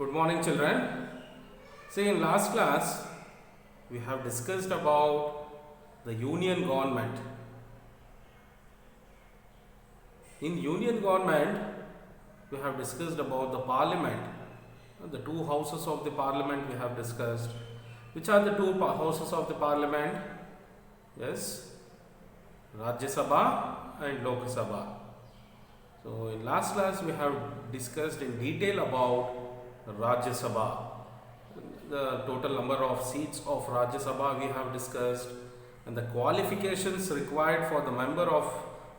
Good morning, children. See, in last class, we have discussed about the union government. In union government, we have discussed about the parliament. The two houses of the parliament we have discussed. Which are the two houses of the parliament? Yes, Rajya Sabha and Lok Sabha. So, in last class, we have discussed in detail about Rajya Sabha. The total number of seats of Rajya Sabha we have discussed, and the qualifications required for the member of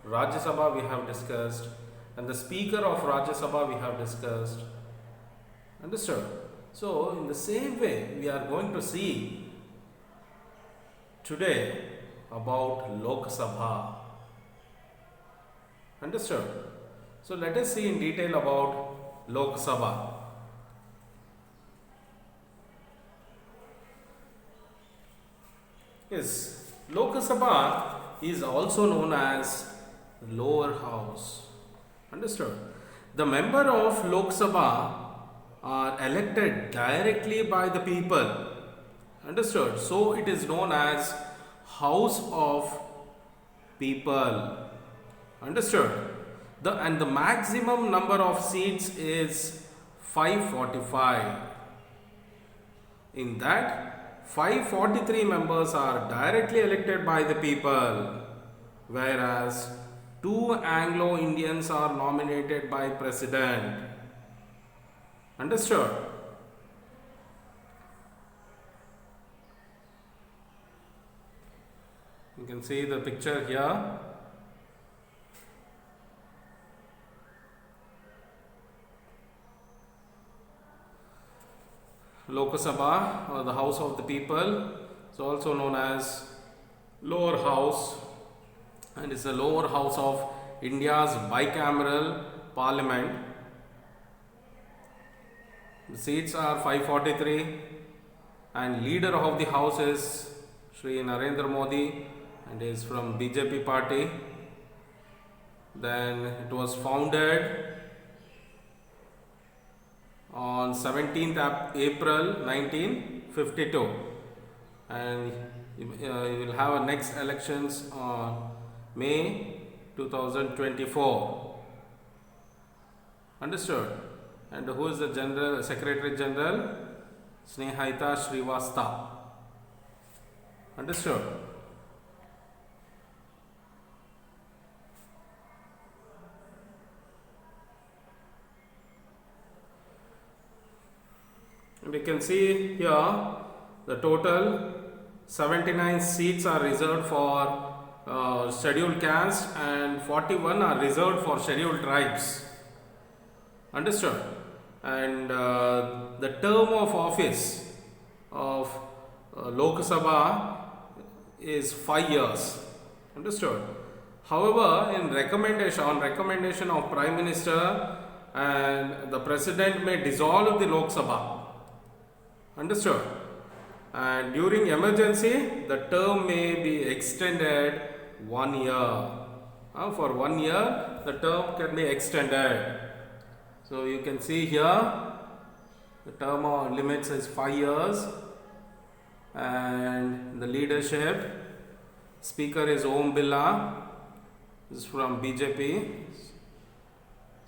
Rajya Sabha we have discussed, and the speaker of Rajya Sabha we have discussed. Understood? So, in the same way, we are going to see today about Lok Sabha. Understood? So, let us see in detail about Lok Sabha. Yes, Lok Sabha is also known as lower house. Understood? The member of Lok Sabha are elected directly by the people. Understood? So it is known as House of People. Understood? The maximum number of seats is 545. In that, 543 members are directly elected by the people, whereas 2 Anglo-Indians are nominated by President. Understood? You can see the picture here. Lok Sabha, or the House of the People, is also known as lower house, and is the lower house of India's bicameral parliament. The seats are 543, and leader of the house is Shri Narendra Modi, and is from BJP party. Then it was founded on 17th April 1952, and you will have next elections on May 2024. Understood? And who is the General Secretary General? Snehaita Srivastava. Understood? And you can see here the total 79 seats are reserved for scheduled caste and 41 are reserved for scheduled tribes. Understood? And the term of office of Lok Sabha is 5 years. Understood? However, on recommendation of Prime Minister, and the President may dissolve the Lok Sabha. Understood? And during emergency, the term may be extended 1 year. For 1 year, the term can be extended. So you can see here, the term of limits is 5 years, and the leadership, speaker is Om Birla, is from BJP.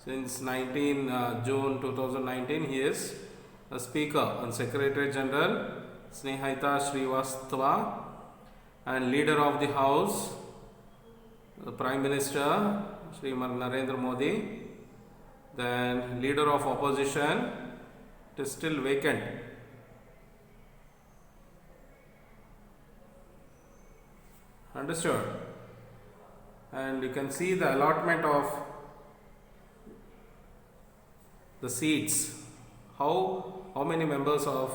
Since June 2019, he is a speaker, and Secretary General Snehaita Srivastava, and leader of the house, the Prime Minister Shri Narendra Modi. Then leader of opposition, it is still vacant. Understood? And you can see the allotment of the seats. How many members are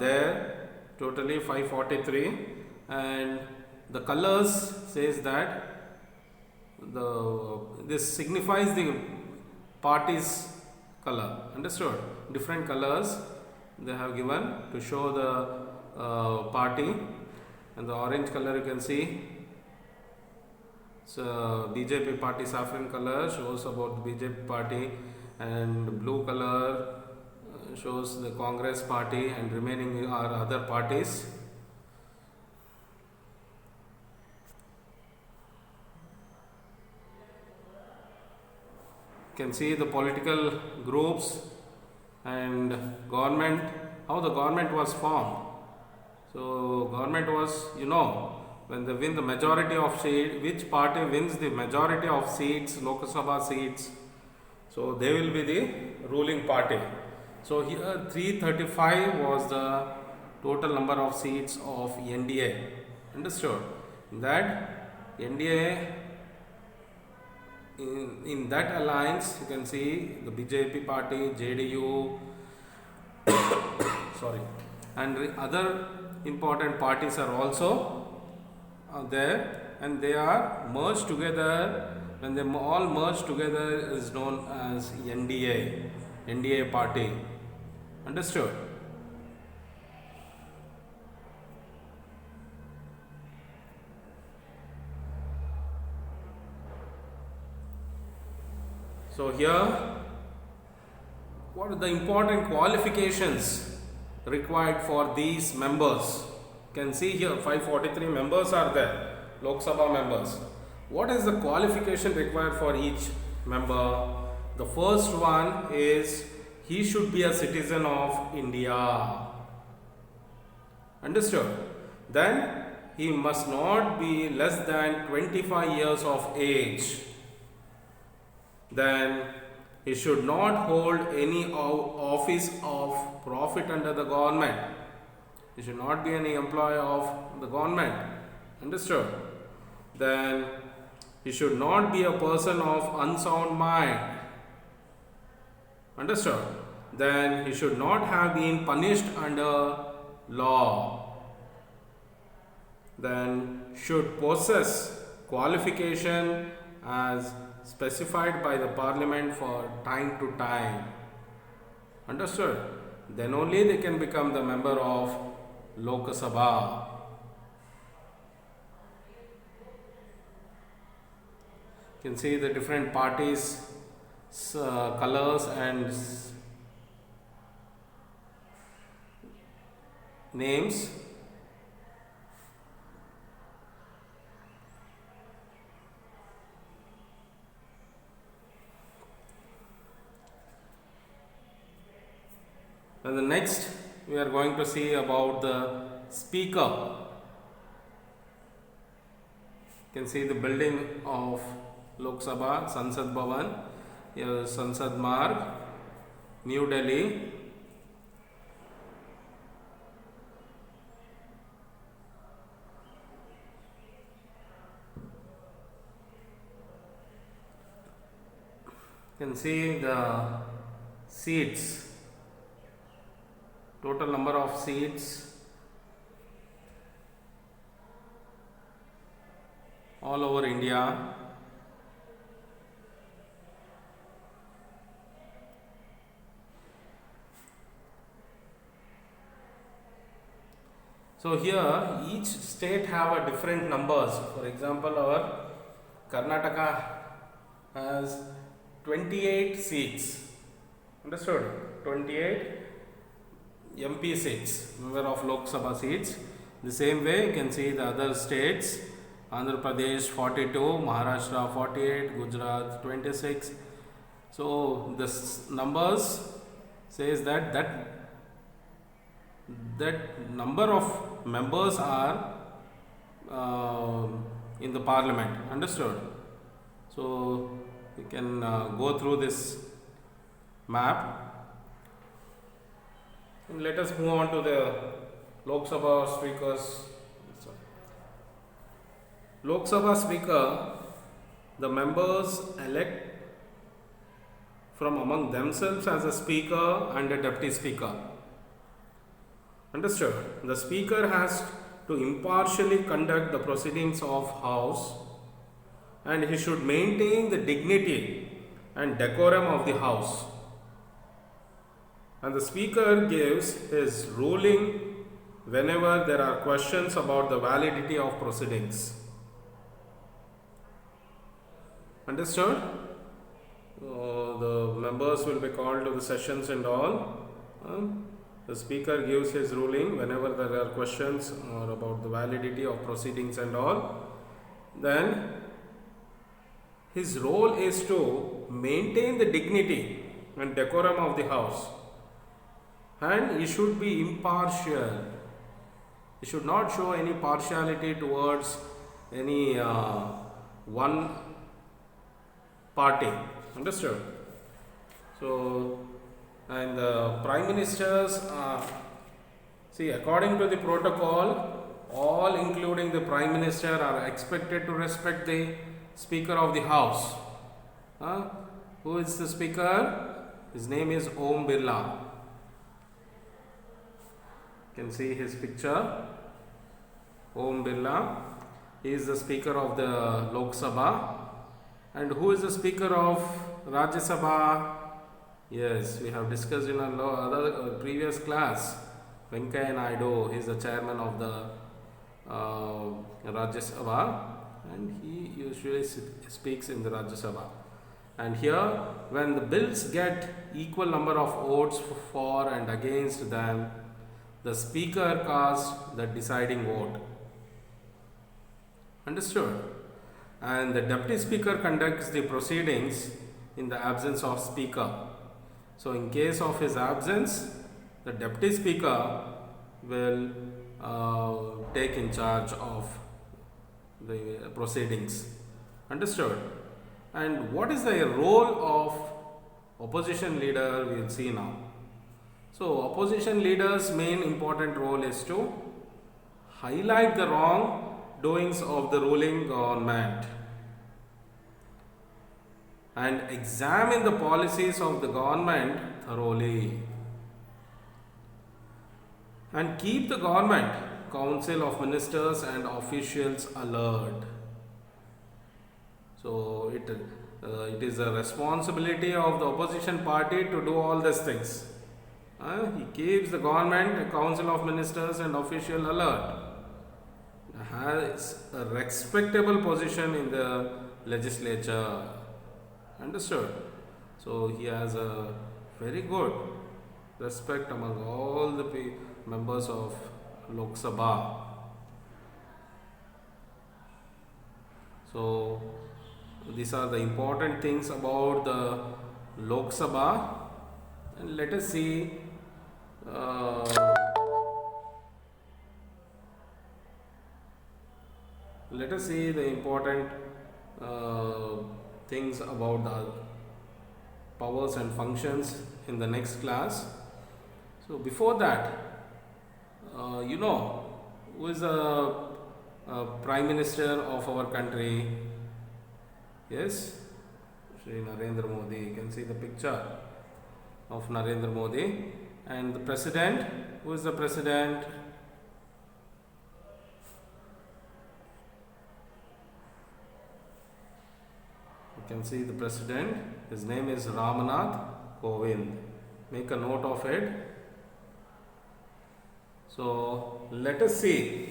there? Totally 543, and the colors says that this signifies the party's color. Understood? Different colors they have given to show the party, and the orange color you can see So BJP party saffron color shows about the BJP party, and blue color shows the Congress party, and remaining are other parties. You can see the political groups and government, how the government was formed. So government was, when they win the majority of seats, which party wins the majority of seats, Lok Sabha seats, so they will be the ruling party. So here 335 was the total number of seats of NDA. Understood? That NDA, in that alliance, you can see the BJP party, JDU, sorry, and other important parties are also there, and they are merged together. When they all merge together is known as NDA party. Understood? So here, what are the important qualifications required for these members? You can see here 543 members are there, Lok Sabha members. What is the qualification required for each member? The first one is he should be a citizen of India. Understood? Then he must not be less than 25 years of age. Then he should not hold any office of profit under the government. He should not be any employee of the government. Understood? Then he should not be a person of unsound mind. Understood? Then he should not have been punished under law. Then should possess qualification as specified by the parliament for time to time. Understood? Then only they can become the member of Lok Sabha. You can see the different parties, colors and names. And the next we are going to see about the speaker. You can see the building of Lok Sabha, Sansad Bhavan, here Sansad Marg, New Delhi. You can see the seats, total number of seats all over India. So here each state have a different numbers. For example, our Karnataka has 28 seats. Understood? 28 MP seats, member of Lok Sabha seats. The same way you can see the other states. Andhra Pradesh 42, Maharashtra 48, Gujarat 26. So this numbers says that number of members are in the parliament. Understood? So you can go through this map. And let us move on to the Lok Sabha speakers. Lok Sabha speaker, the members elect from among themselves as a speaker and a deputy speaker. Understood? The speaker has to impartially conduct the proceedings of house, and he should maintain the dignity and decorum of the house. And the speaker gives his ruling whenever there are questions about the validity of proceedings. Understood? The members will be called to the sessions and all. The speaker gives his ruling whenever there are questions or about the validity of proceedings and all. Then his role is to maintain the dignity and decorum of the house, and he should be impartial. He should not show any partiality towards any one party. Understood? So, and the prime ministers, see, according to the protocol, all including the prime minister are expected to respect the speaker of the house. Who is the speaker? His name is Om Birla. You can see his picture. Om Birla. He is the speaker of the Lok Sabha. And who is the speaker of Rajya Sabha? Yes, we have discussed in our previous class. Venkaiah Naidu, he is the chairman of the Rajya Sabha, and he usually speaks in the Rajya Sabha. And here, when the bills get equal number of votes for and against them, the speaker casts the deciding vote. Understood? And the deputy speaker conducts the proceedings in the absence of speaker. So in case of his absence, the deputy speaker will take in charge of the proceedings. Understood? And what is the role of opposition leader? We will see now. So opposition leader's main important role is to highlight the wrong doings of the ruling government and examine the policies of the government thoroughly, and keep the government, council of ministers and officials alert. So it is a responsibility of the opposition party to do all these things. He keeps the government, council of ministers and official alert. Has a respectable position in the legislature. Understood? So he has a very good respect among all the members of Lok Sabha. So these are the important things about the Lok Sabha, and let us see the important things about the powers and functions in the next class. So before that, who is the Prime Minister of our country? Yes, Shri Narendra Modi. You can see the picture of Narendra Modi. And the President, who is the President? You can see the President. His name is Ramnath Kovind. Make a note of it. So let us see.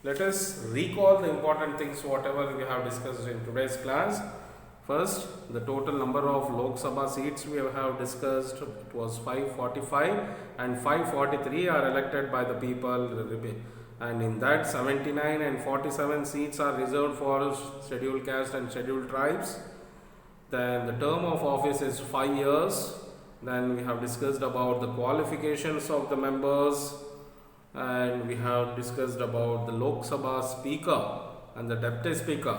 Let us recall the important things whatever we have discussed in today's class. First, the total number of Lok Sabha seats we have discussed, it was 545, and 543 are elected by the people, and in that 79 and 47 seats are reserved for scheduled caste and scheduled tribes. Then the term of office is 5 years. Then we have discussed about the qualifications of the members, and we have discussed about the Lok Sabha speaker and the deputy speaker,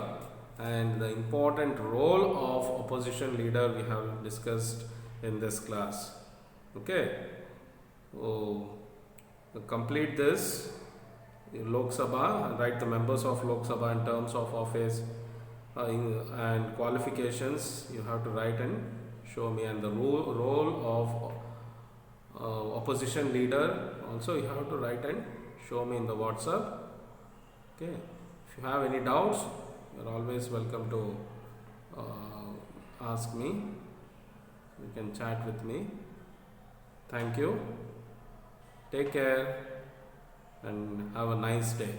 and the important role of opposition leader we have discussed in this class. Okay, so complete this Lok Sabha, write the members of Lok Sabha in terms of office and qualifications you have to write and show me, and the role of opposition leader also you have to write and show me in the WhatsApp. Okay, if you have any doubts, you are always welcome to ask me. You can chat with me. Thank you. Take care and have a nice day.